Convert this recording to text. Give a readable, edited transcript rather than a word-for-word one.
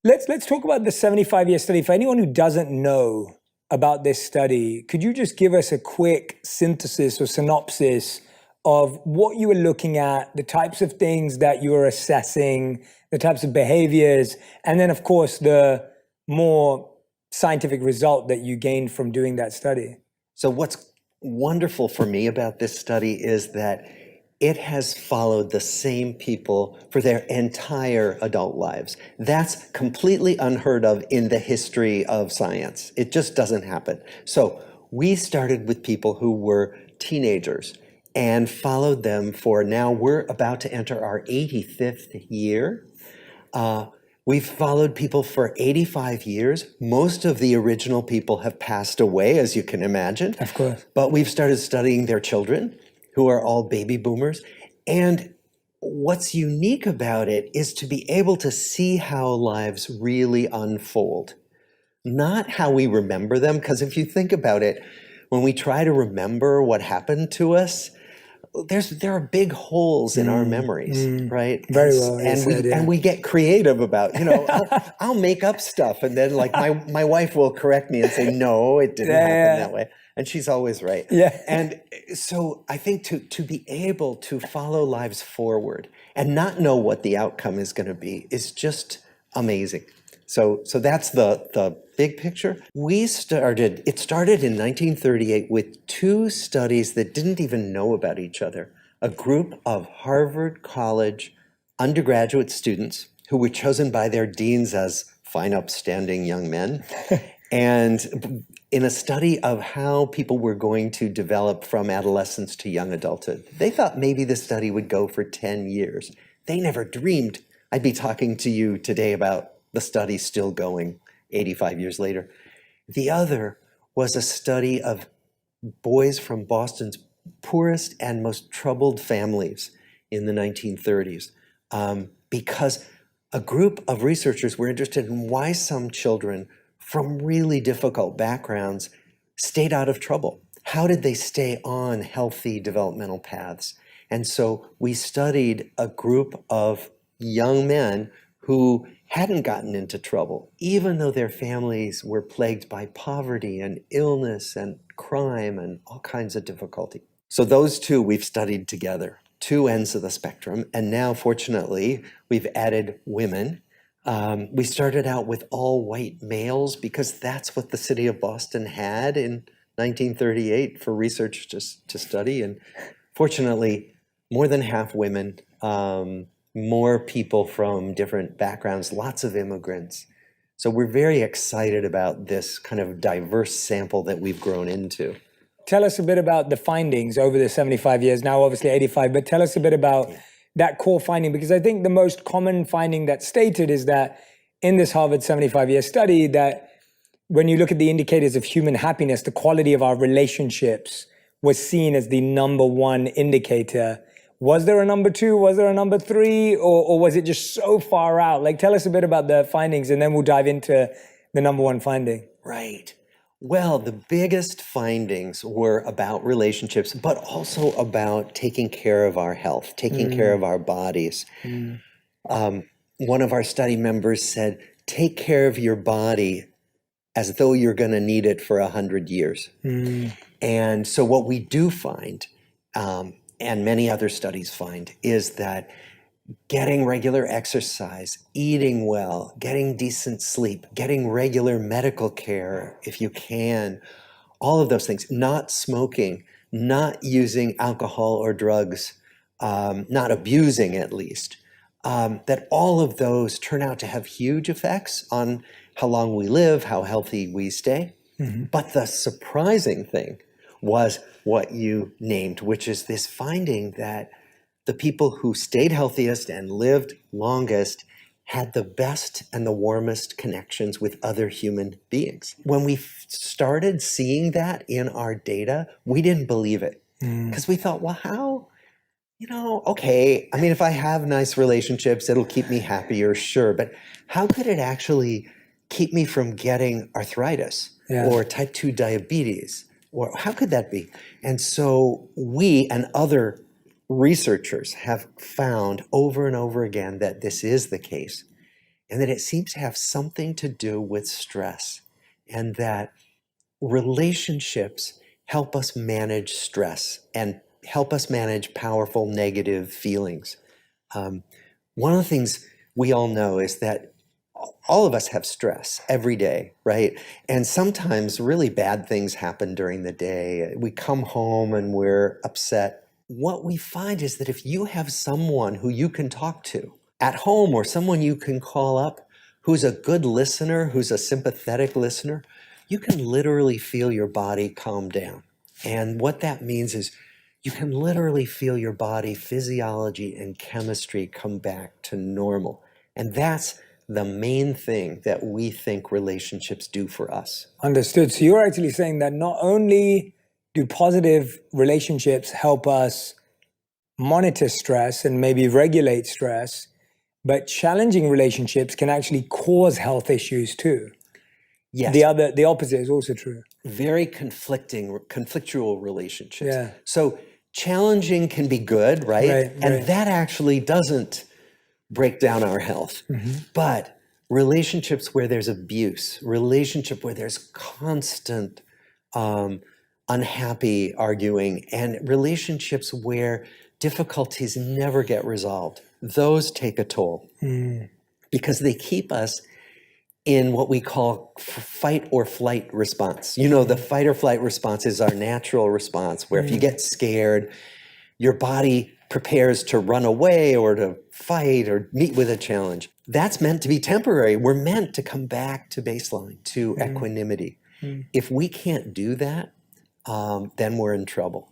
Let's talk about the 75-year study. For anyone who doesn't know about this study, could you just give us a quick synthesis or synopsis of what you were looking at, the types of things that you were assessing, the types of behaviors, and then, of course, the more scientific result that you gained from doing that study? So what's wonderful for me about this study is that it has followed the same people for their entire adult lives. That's completely unheard of in the history of science. It just doesn't happen. So we started with people who were teenagers and followed them for, now we're about to enter our 85th year. We've followed people for 85 years. Most of the original people have passed away, as you can imagine. Of course. But we've started studying their children, who are all baby boomers. And what's unique about it is to be able to see how lives really unfold, not how we remember them. Because if you think about it, when we try to remember what happened to us, there are big holes in our memories, right? Very well And said, yeah. we get creative about, I'll make up stuff, and then like my wife will correct me and say, no, it didn't happen that way. And she's always right. Yeah. And so I think to be able to follow lives forward and not know what the outcome is going to be is just amazing. So that's the big picture. It started in 1938 with two studies that didn't even know about each other. A group of Harvard College undergraduate students who were chosen by their deans as fine, upstanding young men. And in a study of how people were going to develop from adolescence to young adulthood. They thought maybe the study would go for 10 years. They never dreamed I'd be talking to you today about the study still going 85 years later. The other was a study of boys from Boston's poorest and most troubled families in the 1930s, because a group of researchers were interested in why some children from really difficult backgrounds stayed out of trouble. How did they stay on healthy developmental paths? And so we studied a group of young men who hadn't gotten into trouble, even though their families were plagued by poverty and illness and crime and all kinds of difficulty. So those two we've studied together, two ends of the spectrum. And now, fortunately, we've added women. We started out with all white males because that's what the city of Boston had in 1938 for research to study. And fortunately, more than half women, more people from different backgrounds, lots of immigrants. So we're very excited about this kind of diverse sample that we've grown into. Tell us a bit about the findings over the 75 years, now obviously 85, but tell us a bit about that core finding, because I think the most common finding that's stated is that in this Harvard 75-year study, that when you look at the indicators of human happiness, the quality of our relationships was seen as the number one indicator. Was there a number two? Was there a number three? Or was it just so far out? Like, tell us a bit about the findings, and then we'll dive into the number one finding. Right. Well, the biggest findings were about relationships, but also about taking care of our health, taking care of our bodies. One of our study members said, take care of your body as though you're going to need it for 100 years. And so what we do find, and many other studies find, is that getting regular exercise, eating well, getting decent sleep, getting regular medical care if you can, all of those things, not smoking, not using alcohol or drugs, not abusing at least, that all of those turn out to have huge effects on how long we live, how healthy we stay. But the surprising thing was what you named, which is this finding that the people who stayed healthiest and lived longest had the best and the warmest connections with other human beings. When we started seeing that in our data, we didn't believe it, because we thought, well, how, okay, I mean, if I have nice relationships, it'll keep me happier, sure, but how could it actually keep me from getting arthritis or type 2 diabetes? Or how could that be? And so we and other researchers have found over and over again that this is the case. and that it seems to have something to do with stress, and that relationships help us manage stress and help us manage powerful negative feelings. One of the things we all know is that all of us have stress every day, right? And sometimes really bad things happen during the day. We come home and we're upset. What we find is that if you have someone who you can talk to at home, or someone you can call up who's a good listener, who's a sympathetic listener, you can literally feel your body calm down. And what that means is you can literally feel your body physiology and chemistry come back to normal. And that's the main thing that we think relationships do for us. Understood. So you're actually saying that not only do positive relationships help us monitor stress and maybe regulate stress, but challenging relationships can actually cause health issues too. Yes. The opposite is also true. Very conflictual relationships. Yeah. So challenging can be good, right? And that actually doesn't break down our health. But relationships where there's abuse, relationship where there's constant unhappy arguing, and relationships where difficulties never get resolved, those take a toll because they keep us in what we call fight or flight response. You know, the fight or flight response is our natural response, where if you get scared, your body prepares to run away or to fight or meet with a challenge. That's meant to be temporary. We're meant to come back to baseline, to equanimity. If we can't do that, then we're in trouble.